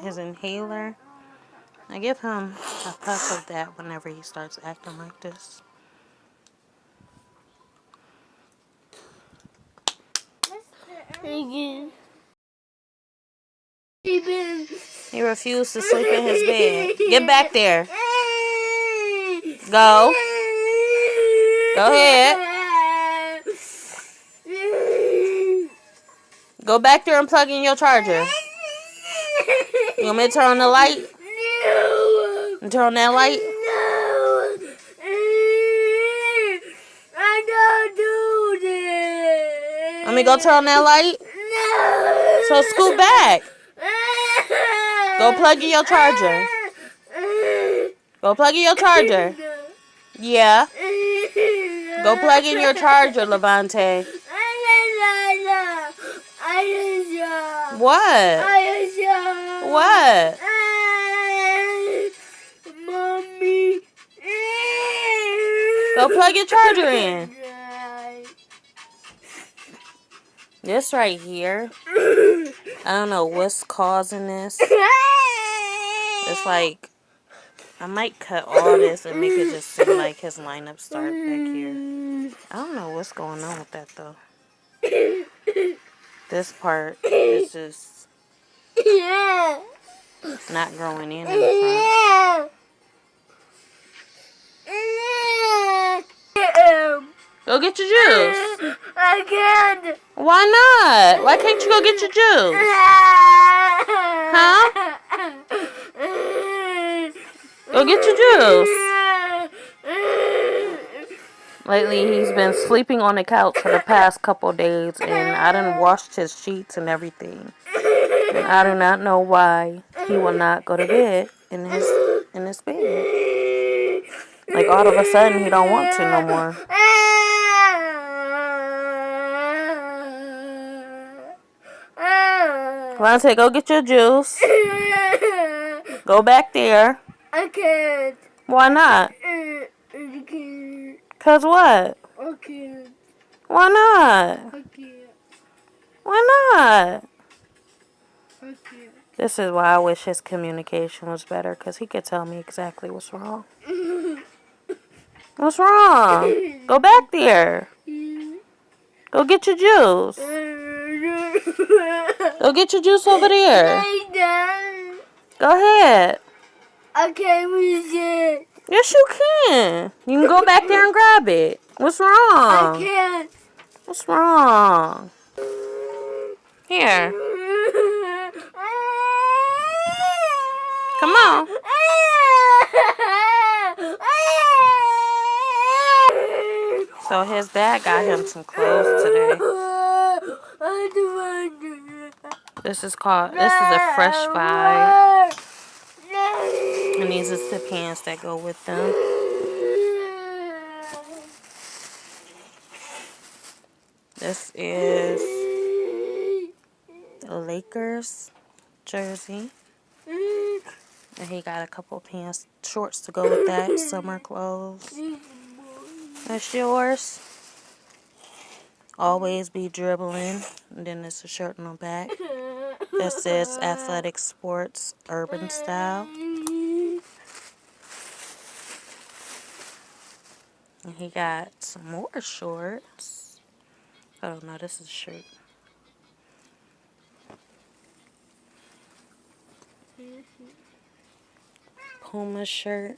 his inhaler. I give him a puff of that whenever he starts acting like this. He refused to sleep in his bed. Get back there. Go. Go ahead. Go back there and plug in your charger. You want me to turn on the light? No. And turn on that light? No. I don't do this. Let me go turn on that light? No. So scoot back. Go plug in your charger. Go plug in your charger. Yeah. Go plug in your charger, Levante. What? What? Mommy. Go plug your charger in. This right here. I don't know what's causing this. It's like, I might cut all this and make it just seem like his lineup start back here. I don't know what's going on with that though. This part is just not growing in the front. Go get your juice. I can't. Why not? Why can't you go get your juice? Huh? Go get your juice. Lately, he's been sleeping on the couch for the past couple days, and I done washed his sheets and everything. And I do not know why he will not go to bed in his bed. Like all of a sudden, he don't want to no more. Levante, go get your juice. Go back there. I can't. Why not? I can't. Cause what? I can't. Why not? I can't. Why not? I can't. This is why I wish his communication was better, because he could tell me exactly what's wrong. What's wrong? Go back there. Go get your juice. Go get your juice over there. Go ahead. I can't reach it. Yes, you can. You can go back there and grab it. What's wrong? I can't. What's wrong? Here. Come on. So his dad got him some clothes today. This is a Fresh Vibe. And these are the pants that go with them. This is the Lakers jersey. And he got a couple pants, shorts to go with that, summer clothes. That's yours. Always be dribbling. And then there's a shirt on the back that says Athletic Sports Urban Style. And he got some more shorts. Oh no, this is a shirt. Puma shirt.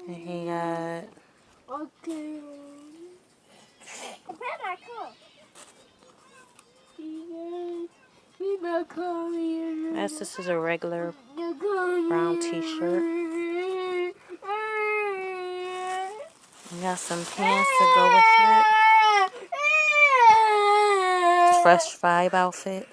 And he got... Okay. This is a regular brown t-shirt. We got some pants to go with it. Fresh Vibe outfit.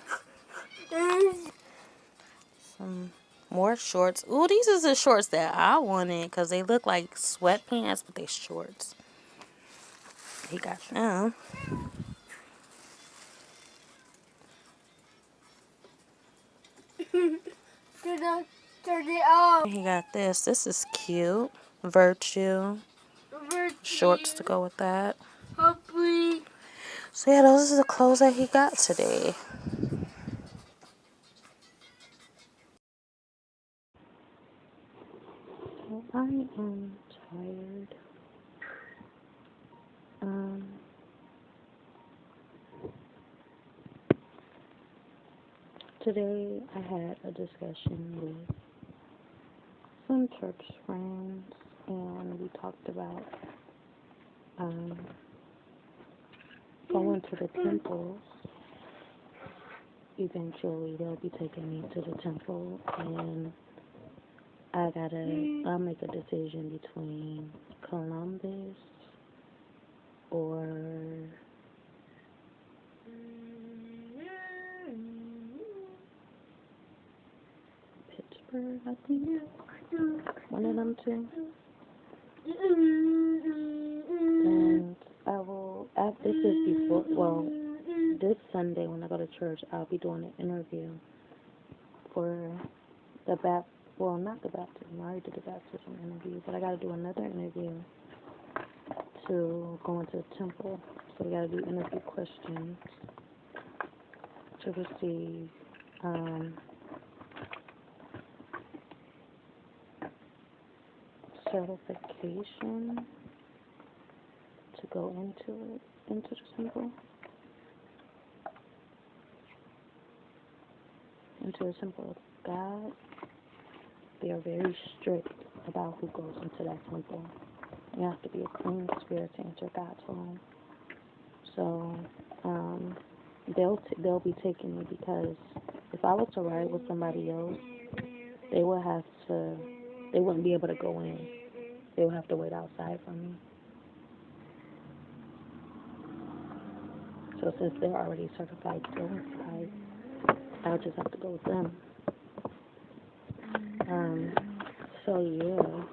Some more shorts. Ooh, these are the shorts that I wanted because they look like sweatpants, but they shorts. He got them. Turn it off. He got this. This is cute. Virtue. Shorts to go with that. Hopefully. So yeah, those are the clothes that he got today. I am tired. Today I had a discussion with some church friends, and we talked about going to the temples. Eventually, they'll be taking me to the temple, and I'll make a decision between Columbus or Pittsburgh, I think. One of them two. And this Sunday when I go to church, I'll be doing an interview for not the baptism. I already did the baptism interview, but I got to do another interview to go into the temple. So we got to do interview questions to receive certification to go into the temple. Into the temple of God. They are very strict about who goes into that temple. You have to be a clean spirit to enter God's home. So they'll be taking me, because if I was to ride with somebody else, they wouldn't be able to go in. They would have to wait outside for me. So since they're already certified to go inside, I'll just have to go with them. So yeah.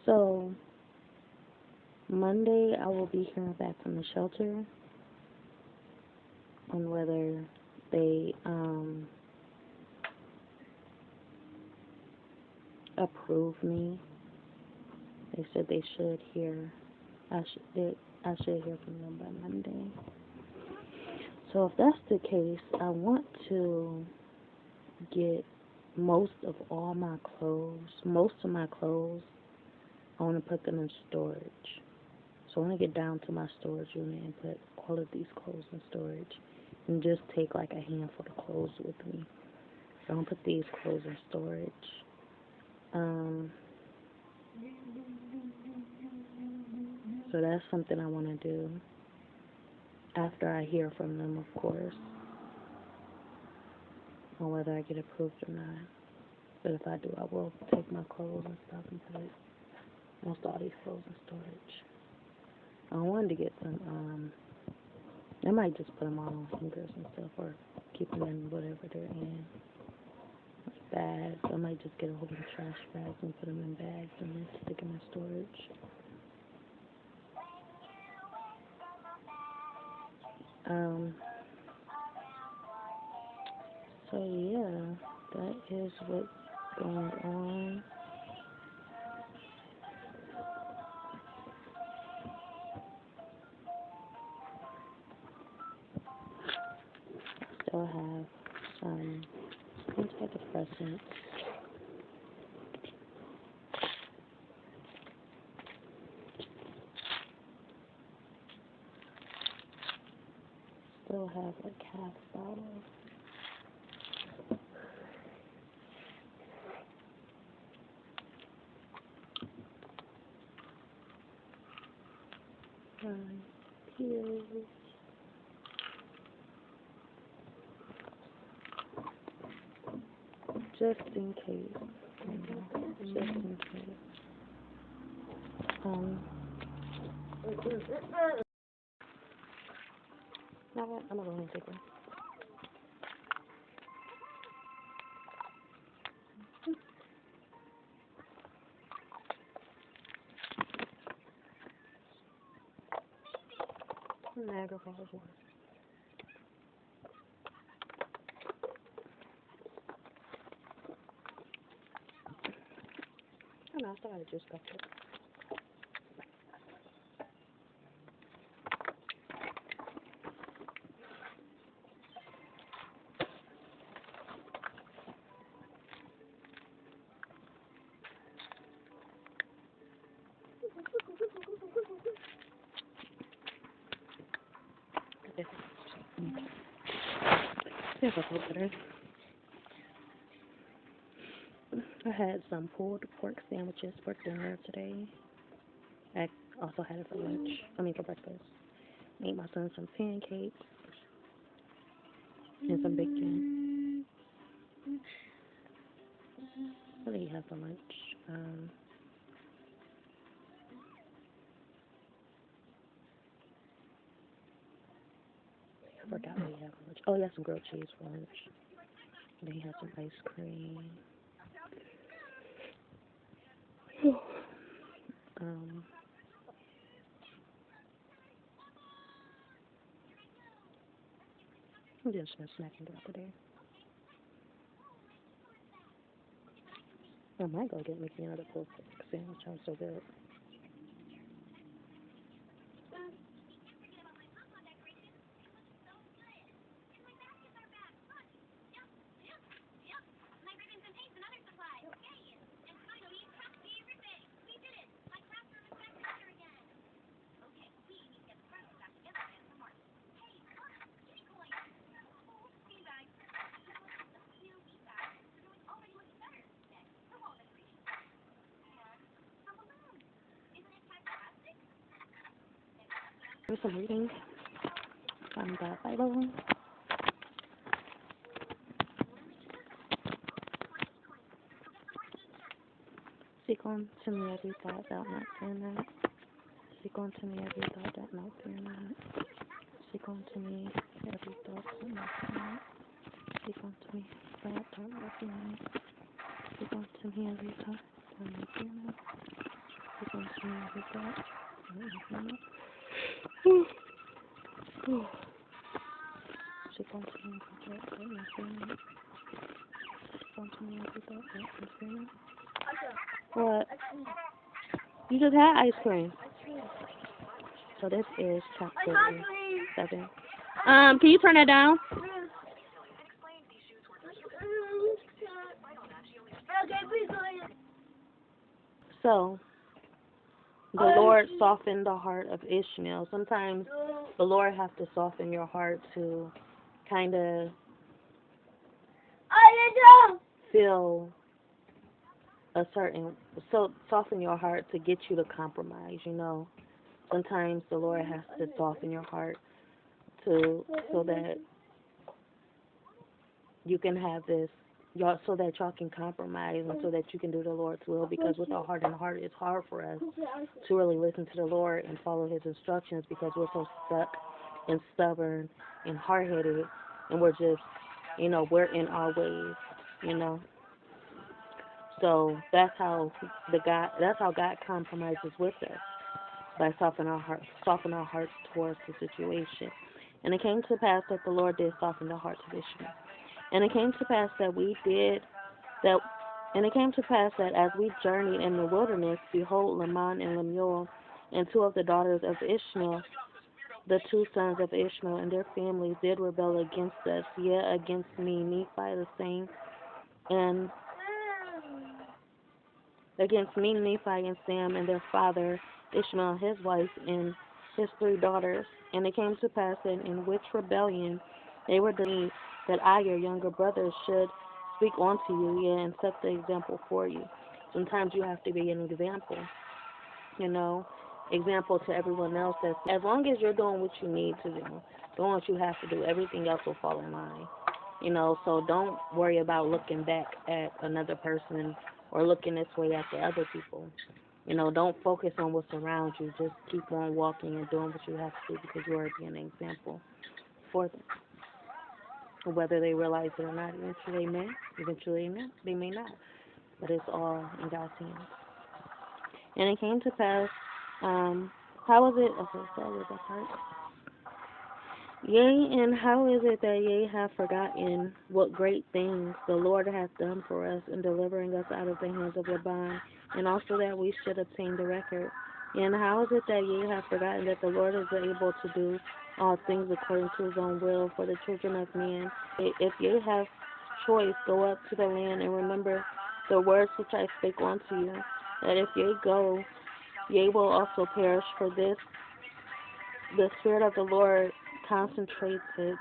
So Monday I will be hearing back from the shelter on whether they approve me. They said they should hear. I should hear from them by Monday. So if that's the case, I want to get most of my clothes. I want to put them in storage. So I want to get down to my storage unit and put all of these clothes in storage, and just take like a handful of clothes with me. So I'm gonna put these clothes in storage. So that's something I want to do after I hear from them, of course, on whether I get approved or not. But if I do, I will take my clothes and stuff and put most all these clothes in storage. I wanted to get some, I might just put them all on hangers and stuff, or keep them in whatever they're in. Bags. I might just get a whole bunch of trash bags and put them in bags and then stick them in storage. So yeah, that is what's going on. I still have some antidepressants. Still have a half bottle. Pills. Just in case. Just in case. No, I'm gonna go and take one. Niagara Falls. I still got a juice cup. I had some pulled pork sandwiches for dinner today. I also had it for lunch. For breakfast. Made my son some pancakes and some bacon. What did he have for lunch? I forgot what he had for lunch. Oh, he had some grilled cheese for lunch. And then he had some ice cream. I'm just been snacking throughout the day. I might go get Mickey another pulled pork sandwich. Sounds so good. Here's some reading from the Bible. Seek unto me every thought, thou not fear not. Seek unto me every thought, thou not fear not. Seek unto me every thought, thou not fear not. Seek unto me every thought, thou not fear not. Seek unto me every thought, thou not fear not. Seek unto me every thought, thou not fear not. Seek unto me every thought, thou not fear not. Seek unto me every thought, thou not fear not. What? You just had ice cream. So this is chapter 7. Can you turn that down? So, the Lord softened the heart of Ishmael. Sometimes the Lord has to soften your heart to kind of feel a certain, so soften your heart to get you to compromise, Sometimes the Lord has to soften your heart so that you can have this, so that y'all can compromise and so that you can do the Lord's will, because with our heart and heart, it's hard for us to really listen to the Lord and follow His instructions because we're so stuck and stubborn and hard-headed, and we're just, we're in our ways, So that's how God compromises with us, by softening our hearts towards the situation. And it came to pass that the Lord did soften the hearts of Ishmael. And it came to pass that as we journeyed in the wilderness, behold, Laman and Lemuel, and two of the daughters of Ishmael, the two sons of Ishmael and their families, did rebel against us, yea, against me, Nephi the same, and against me, Nephi and Sam, and their father Ishmael, his wife, and his 3 daughters. And it came to pass that in which rebellion they were delivered, that I, your younger brother, should speak unto you, yea, and set the example for you. Sometimes you have to be an example, example to everyone else. That as long as you're doing what you need to do, doing what you have to do, everything else will fall in line. So don't worry about looking back at another person or looking this way at the other people. Don't focus on what's around you. Just keep on walking and doing what you have to do, because you are being an example for them. Whether they realize it or not, eventually they may not. But it's all in God's hands. And it came to pass, how is it? Okay, so with that part. Yea, and how is it that ye have forgotten what great things the Lord hath done for us in delivering us out of the hands of Laban and also that we should obtain the record. And how is it that ye have forgotten that the Lord is able to do all things according to his own will for the children of men? If ye have choice, go up to the land and remember the words which I spake unto you, that if ye go, ye will also perish. For this, the Spirit of the Lord constraineth.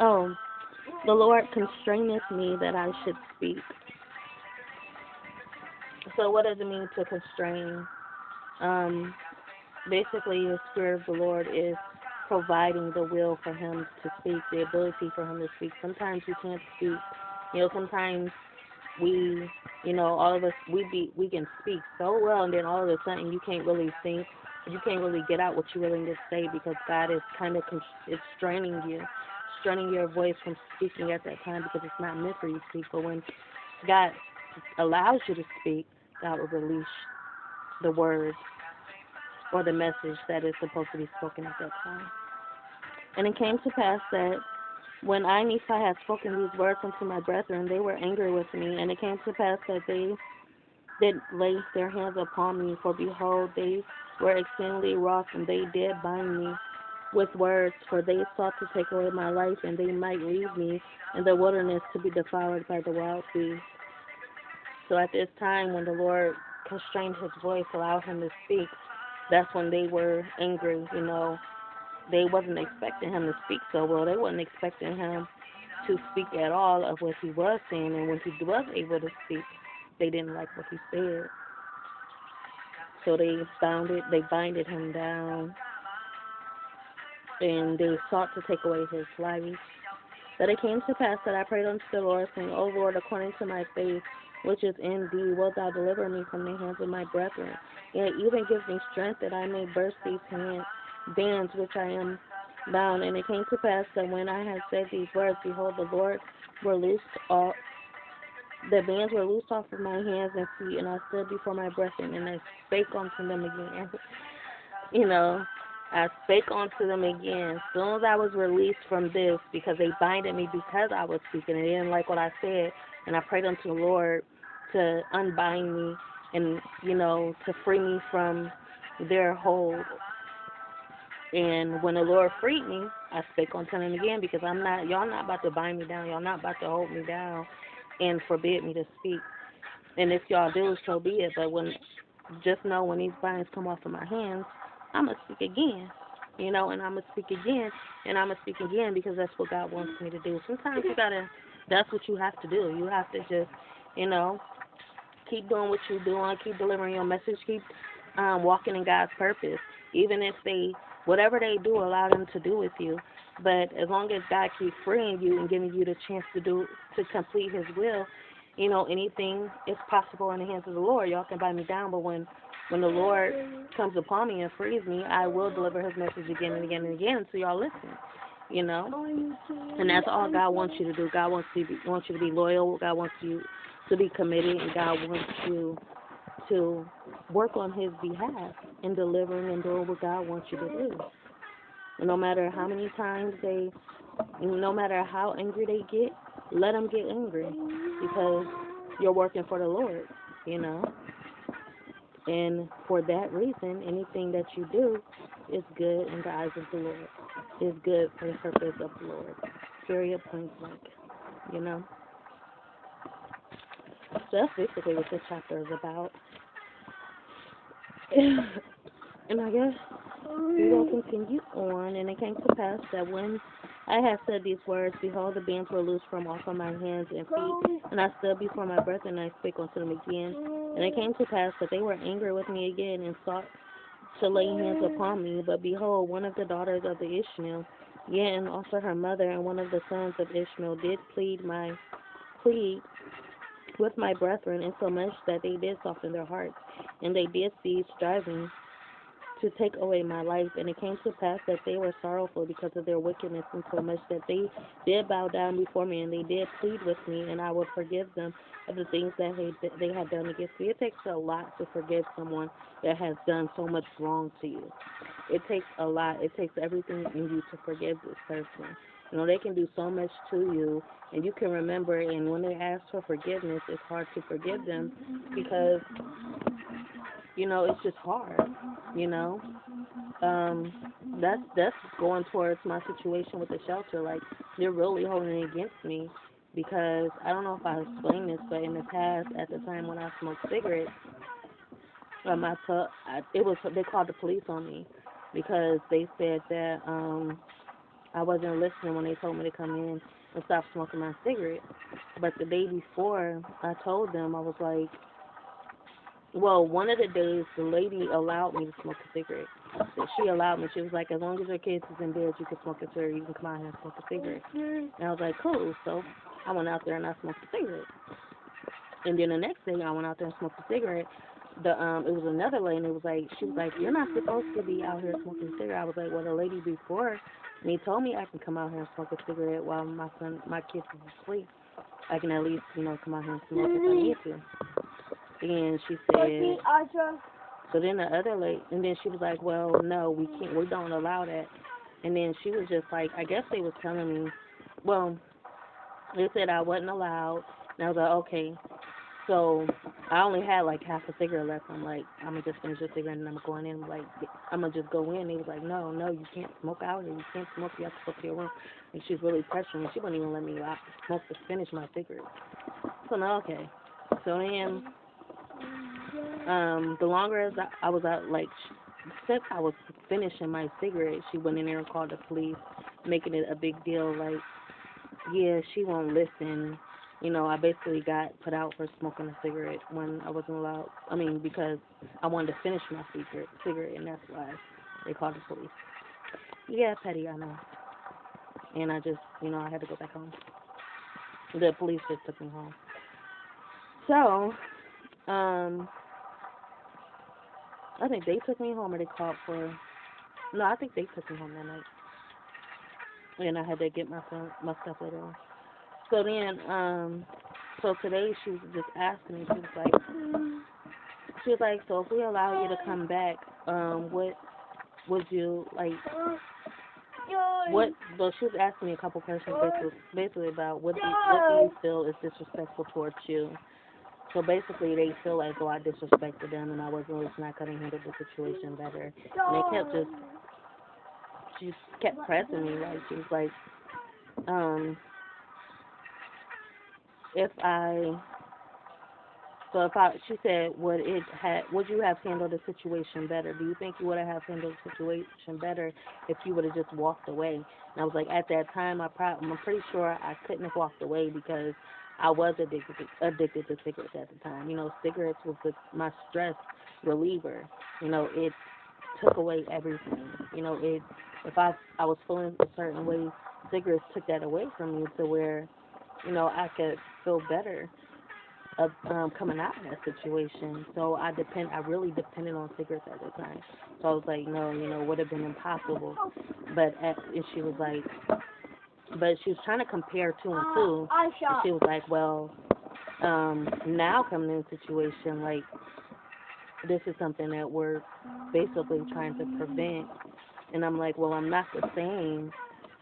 Oh, the Lord constraineth me that I should speak. So what does it mean to constrain? Basically, the Spirit of the Lord is providing the will for him to speak, the ability for him to speak. Sometimes we can't speak. Sometimes we, all of us, we can speak so well, and then all of a sudden you can't really think, you can't really get out what you really need to say because God is kind of it's straining your voice from speaking at that time because it's not meant for you to speak. But when God allows you to speak, God will release the words or the message that is supposed to be spoken at that time. And it came to pass that when I, Nephi, had spoken these words unto my brethren, they were angry with me. And it came to pass that they did lay their hands upon me, for behold, they were exceedingly wroth, and they did bind me with words, for they sought to take away my life, and they might leave me in the wilderness to be devoured by the wild beasts. So at this time, when the Lord constrained his voice, allowed him to speak, that's when they were angry. They wasn't expecting him to speak so well. They wasn't expecting him to speak at all of what he was saying, and when he was able to speak, they didn't like what he said. So they binded him down, and they sought to take away his life. But it came to pass that I prayed unto the Lord, saying, O Lord, according to my faith, which is in thee, wilt thou deliver me from the hands of my brethren, and even give me strength that I may burst these bands which I am bound. And it came to pass that when I had said these words, behold, the bands were loosed off of my hands and feet, and I stood before my brethren, and I spake unto them again. I spake unto them again. As soon as I was released from this, because they binded me because I was speaking, and they didn't like what I said, and I prayed unto the Lord to unbind me and, to free me from their hold. And when the Lord freed me, I spake unto them again, because y'all not about to bind me down. Y'all not about to hold me down and forbid me to speak. And if y'all do, so be it. But just know when these binds come off of my hands, I'm going to speak again. And I'm going to speak again, and I'm going to speak again, because that's what God wants me to do. Sometimes that's what you have to do. You have to just, keep doing what you're doing, keep delivering your message, keep walking in God's purpose. Even if whatever they do, allow them to do with you. But as long as God keeps freeing you and giving you the chance to complete his will, anything is possible in the hands of the Lord. Y'all can bind me down, but when the Lord comes upon me and frees me, I will deliver his message again and again and again, so y'all listen, And that's all God wants you to do. God wants you to be loyal. God wants you to be committed, and God wants you to work on his behalf in delivering and doing what God wants you to do. And no matter how many times no matter how angry they get, let them get angry, because you're working for the Lord, And for that reason, anything that you do is good in the eyes of the Lord. Is good for the purpose of the Lord. Period, point blank, So that's basically what this chapter is about. And I guess we will continue on. And it came to pass that when I had said these words, behold, the bands were loosed from off of my hands and feet, and I stood before my brethren, and I spake unto them again. And it came to pass that they were angry with me again, and sought to lay hands upon me. But behold, one of the daughters of the Ishmael, yea, and also her mother, and one of the sons of Ishmael, did plead with my brethren, insomuch that they did soften their hearts, and they did cease striving to take away my life. And it came to pass that they were sorrowful because of their wickedness, insomuch that they did bow down before me, and they did plead with me, and I would forgive them of the things that they had done against me. It takes a lot to forgive someone that has done so much wrong to you. It takes a lot. It takes everything in you to forgive this person. You know, they can do so much to you, and you can remember, and when they ask for forgiveness, it's hard to forgive them because, you know, it's just hard, you know. That's going towards my situation with the shelter. Like, they're really holding it against me because I don't know if I explained this, but in the past, at the time when I smoked cigarettes, they called the police on me because they said that I wasn't listening when they told me to come in and stop smoking my cigarette. But the day before, I told them, I was like, well, one of the days, the lady allowed me to smoke a cigarette. She allowed me. She was like, as long as your kids is in bed, you can smoke a cigarette. You can come out here and smoke a cigarette. And I was like, cool. So I went out there and I smoked a cigarette. And then the next day, I went out there and smoked a cigarette. It was another lady, and she was like, you're not supposed to be out here smoking a cigarette. I was like, well, the lady before me told me I can come out here and smoke a cigarette while my kids is asleep. I can at least, you know, come out here and smoke if I need to. And she said, so then the other lady, and then she was like, well, no, we don't allow that. And then she was just like, I guess they was telling me, well, they said I wasn't allowed. And I was like, okay. So I only had like half a cigarette left. I'm like, I'm going to just finish the cigarette and I'm going in. I'm going to just go in. He was like, no, you can't smoke out here. You can't smoke. You have to go to your room. And she was really pressuring me. She wouldn't even let me out smoke to finish my cigarette. So, no, okay. So then, the longer as I was out, like, since I was finishing my cigarette, she went in there and called the police, making it a big deal. Like, yeah, she won't listen. You know, I basically got put out for smoking a cigarette when I wasn't allowed. I mean, because I wanted to finish my cigarette, and that's why they called the police. Yeah, petty, I know. And I just, you know, I had to go back home. The police just took me home. So, I think they took me home, or they called for. No, I think they took me home that night, and I had to get my stuff later on. So then, so today she was just asking me. She was like, so if we allow you to come back, what would you like? What? Well, she was asking me a couple questions, basically about what do you feel is disrespectful towards you. So basically, they feel like, oh, I disrespected them and I wasn't listening. I couldn't handle the situation better. And she kept pressing me. Like, she was like, she said, would you have handled the situation better? Do you think you would have handled the situation better if you would have just walked away? And I was like, at that time, I'm pretty sure I couldn't have walked away because I was addicted to cigarettes at the time. You know, cigarettes was my stress reliever. You know, it took away everything. You know, if I was feeling a certain way, cigarettes took that away from me to where, you know, I could feel better of coming out of that situation. So I really depended on cigarettes at the time. So I was like, no, you know, it would have been impossible. But she was like, but she was trying to compare two and two. And she was like, well, now coming in a situation, like, this is something that we're basically trying to prevent. And I'm like, well, I'm not the same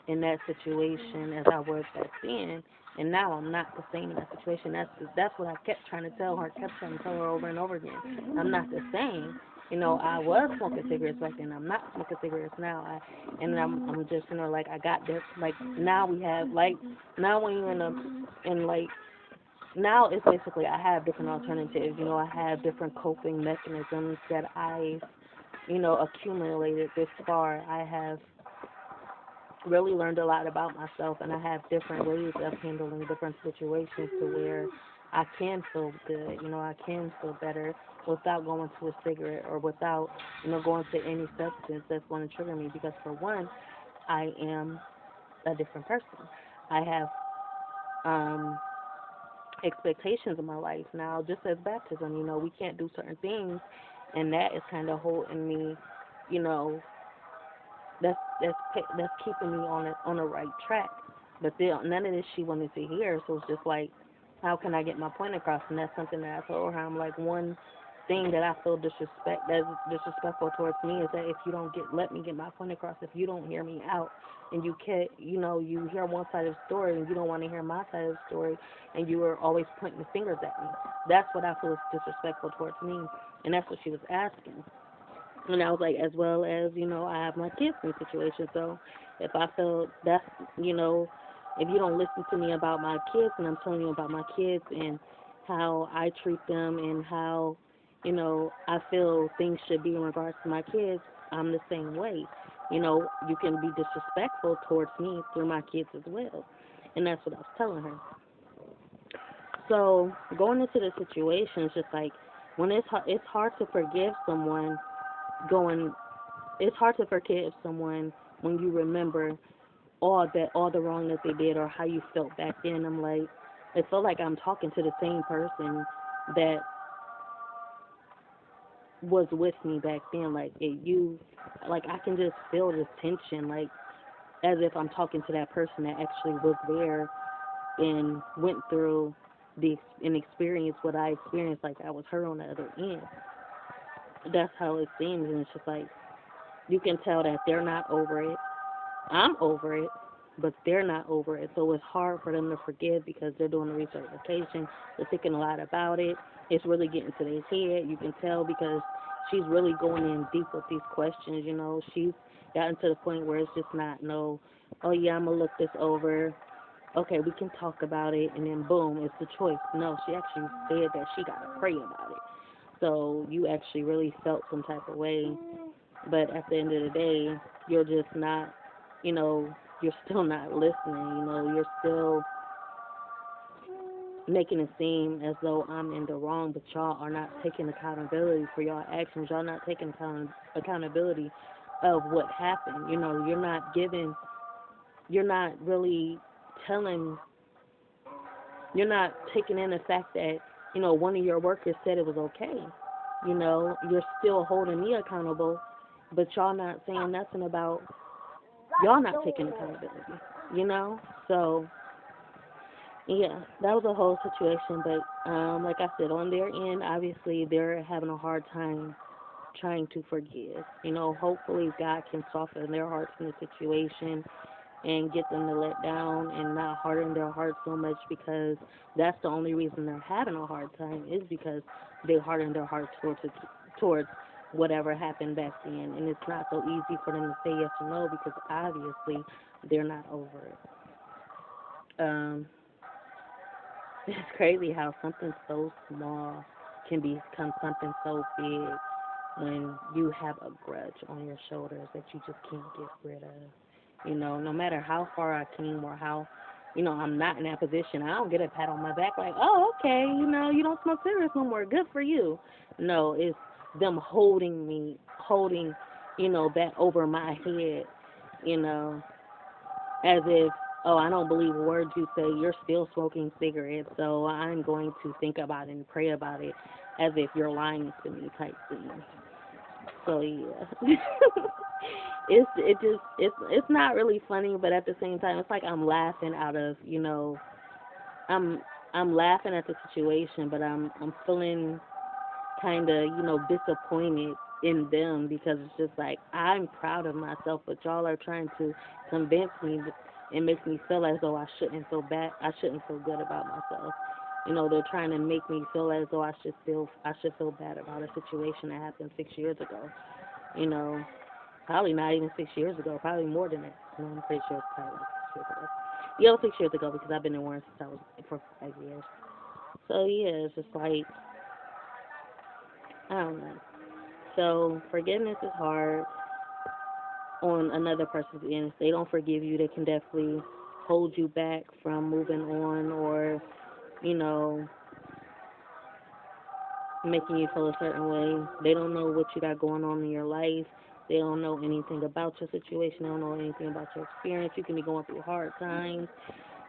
in that situation as I was back then. And now I'm not the same in that situation. That's what I kept trying to tell her over and over again. I'm not the same. You know, I was smoking cigarettes back then. I'm not smoking cigarettes now. I'm just, you know, like, I got this, like, now we have, like, now when you're now it's basically I have different alternatives. You know, I have different coping mechanisms that I've, you know, accumulated this far. I have really learned a lot about myself, and I have different ways of handling different situations to where I can feel good. You know, I can feel better without going to a cigarette or without, you know, going to any substance that's going to trigger me. Because for one, I am a different person. I have expectations in my life now, just as baptism. You know, we can't do certain things, and that is kind of holding me, you know, that's keeping me on the right track. But none of this she wanted to hear, so it's just like, how can I get my point across? And that's something that I told her. I'm like, one, thing that I feel that's disrespectful towards me is that if you don't let me get my point across, if you don't hear me out, and you can't, you hear one side of the story and you don't want to hear my side of the story, and you are always pointing the fingers at me. That's what I feel is disrespectful towards me, and that's what she was asking. And I was like, as well as, I have my kids in the situation, so if I feel that's, if you don't listen to me about my kids, and I'm telling you about my kids and how I treat them and how, I feel things should be in regards to my kids, I'm the same way. You can be disrespectful towards me through my kids as well. And that's what I was telling her. So going into the situation, it's just like, when it's hard to forgive someone it's hard to forgive someone when you remember all the wrong that they did or how you felt back then. I'm like, it felt like I'm talking to the same person that was with me back then. Like I can just feel this tension, like as if I'm talking to that person that actually was there and went through and experienced what I experienced, like I was her on the other end. That's how it seems, and it's just like, you can tell that they're not over it. I'm over it, but they're not over it. So it's hard for them to forgive because they're doing the recertification. They're thinking a lot about it. It's really getting to their head. You can tell because she's really going in deep with these questions. She's gotten to the point where it's just not oh yeah, I'm going to look this over. Okay, we can talk about it, and then boom, it's the choice. No, she actually said that she got to pray about it. So you actually really felt some type of way. But at the end of the day, you're just not, you're still not listening. You're still making it seem as though I'm in the wrong, but y'all are not taking accountability for y'all actions. Y'all not taking accountability of what happened. You're not really you're not taking in the fact that, one of your workers said it was okay. You're still holding me accountable, but y'all not saying nothing about y'all not taking accountability, So, yeah, that was a whole situation. But like I said, on their end, obviously they're having a hard time trying to forgive. Hopefully God can soften their hearts in the situation and get them to let down and not harden their hearts so much, because that's the only reason they're having a hard time is because they hardened their hearts towards whatever happened back then. And it's not so easy for them to say yes or no because obviously they're not over it. It's crazy how something so small can become something so big when you have a grudge on your shoulders that you just can't get rid of. No matter how far I came or how, I'm not in that position, I don't get a pat on my back like, oh, okay, you don't smoke cigarettes no more. Good for you. No, it's them holding that over my head, as if, oh, I don't believe a word you say. You're still smoking cigarettes, so I'm going to think about it and pray about it as if you're lying to me type thing. So, yeah. It's not really funny, but at the same time, it's like I'm laughing out of, I'm laughing at the situation, but I'm feeling kind of, disappointed in them because it's just like I'm proud of myself, but y'all are trying to convince me and make me feel as though I shouldn't feel good about myself. They're trying to make me feel as though I should feel bad about a situation that happened 6 years ago. Probably not even 6 years ago, probably more than that. No, I'm pretty sure it's probably like 6 years ago. Yeah, 6 years ago because I've been in Warren since I was for 5 years. So yeah, it's just like, I don't know. So forgiveness is hard on another person's end. If they don't forgive you, they can definitely hold you back from moving on or, making you feel a certain way. They don't know what you got going on in your life. They don't know anything about your situation. They don't know anything about your experience. You can be going through hard times,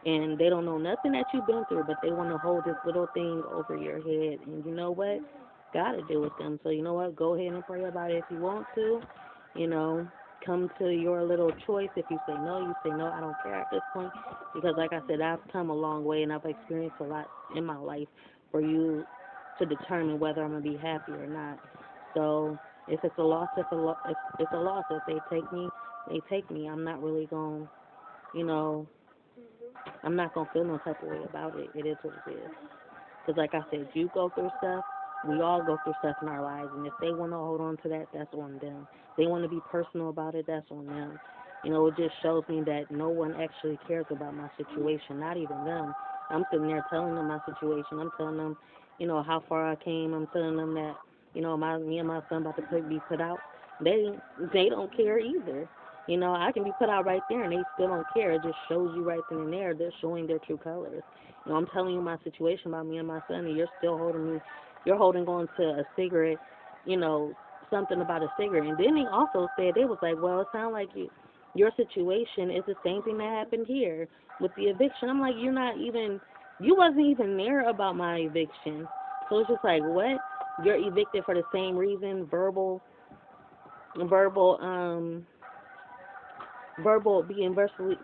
and they don't know nothing that you've been through, but they want to hold this little thing over your head. And you know what? Got to deal with them. So you know what? Go ahead and pray about it if you want to. Come to your little choice. If you say no, you say no. I don't care at this point because, like I said, I've come a long way, and I've experienced a lot in my life for you to determine whether I'm gonna be happy or not. So if it's a loss, if it's a loss, if they take me, they take me. I'm not really gonna, you know, I'm not gonna feel no type of way about it. It is what it is. Because like I said, you go through stuff. We all go through stuff in our lives, and if they want to hold on to that, that's on them. They want to be personal about it, that's on them. You know, it just shows me that no one actually cares about my situation, not even them. I'm sitting there telling them my situation. I'm telling them, you know, how far I came. I'm telling them that, you know, me and my son about to be put out. They don't care either. You know, I can be put out right there, and they still don't care. It just shows you right then and there. They're showing their true colors. You know, I'm telling you my situation about me and my son, and you're still you're holding on to a cigarette, you know, something about a cigarette. And then they also said, they was like, well, it sounds like your situation is the same thing that happened here with the eviction. I'm like, you wasn't even there about my eviction. So it's just like, what? You're evicted for the same reason, verbal, being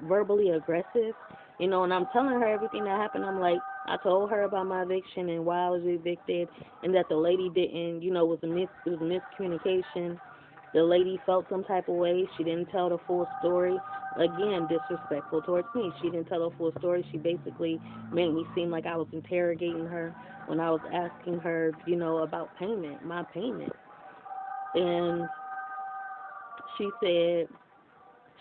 verbally aggressive, you know, and I'm telling her everything that happened. I'm like, I told her about my eviction and why I was evicted, and that the lady didn't, you know, it was miscommunication. The lady felt some type of way. She didn't tell the full story. Again, disrespectful towards me. She didn't tell the full story. She basically made me seem like I was interrogating her when I was asking her, you know, about my payment. And she said,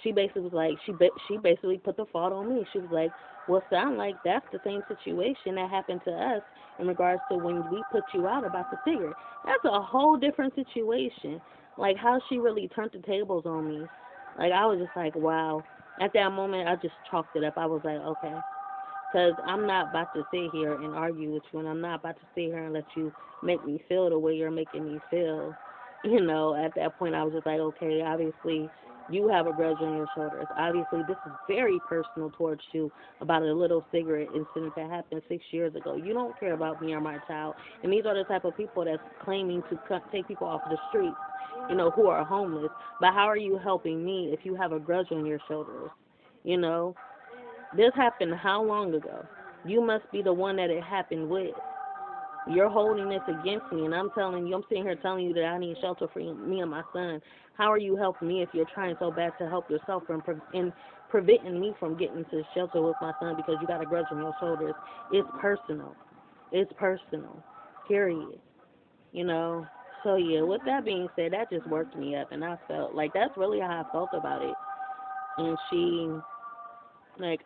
she basically was like, she basically put the fault on me. She was like, well, sound like that's the same situation that happened to us in regards to when we put you out about the cigarette. That's a whole different situation. Like, how she really turned the tables on me. Like, I was just like, wow. At that moment, I just chalked it up. I was like, okay. Because I'm not about to sit here and argue with you, and I'm not about to sit here and let you make me feel the way you're making me feel. You know, at that point, I was just like, okay, obviously, you have a grudge on your shoulders. Obviously, this is very personal towards you about a little cigarette incident that happened 6 years ago. You don't care about me or my child. And these are the type of people that's claiming to take people off the streets, you know, who are homeless. But how are you helping me if you have a grudge on your shoulders? You know, this happened how long ago? You must be the one that it happened with. You're holding this against me, and I'm sitting here telling you that I need shelter for me and my son. How are you helping me if you're trying so bad to help yourself and preventing me from getting to shelter with my son because you got a grudge on your shoulders? It's personal. It's personal. Period. You know? So, yeah, with that being said, that just worked me up, and I felt like that's really how I felt about it. And she, like,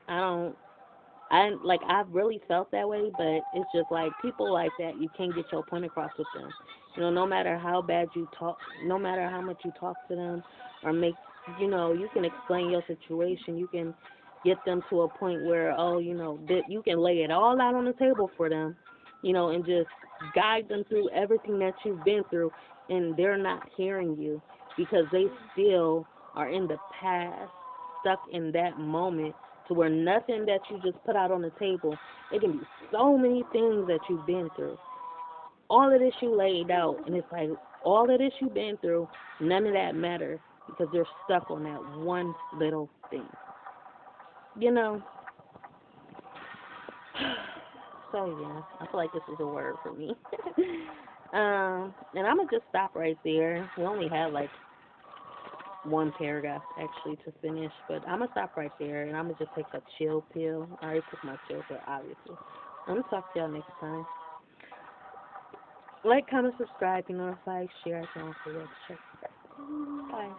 I've really felt that way, but it's just like people like that, you can't get your point across with them. You know, no matter how bad you talk, no matter how much you talk to them or you know, you can explain your situation. You can get them to a point where, oh, you know, that you can lay it all out on the table for them, you know, and just guide them through everything that you've been through, and they're not hearing you because they still are in the past, stuck in that moment, to where nothing that you just put out on the table, it can be so many things that you've been through. All of this you laid out, and it's like, all of this you've been through, none of that matters because they're stuck on that one little thing. You know? So, yeah, I feel like this is a word for me. And I'm going to just stop right there. We only have, like, one paragraph actually to finish, but I'm gonna stop right there and I'm gonna just take a chill pill. I already took my chill pill, obviously. I'm gonna talk to y'all next time. Like, comment, subscribe, be notified, share, I can also check. Bye.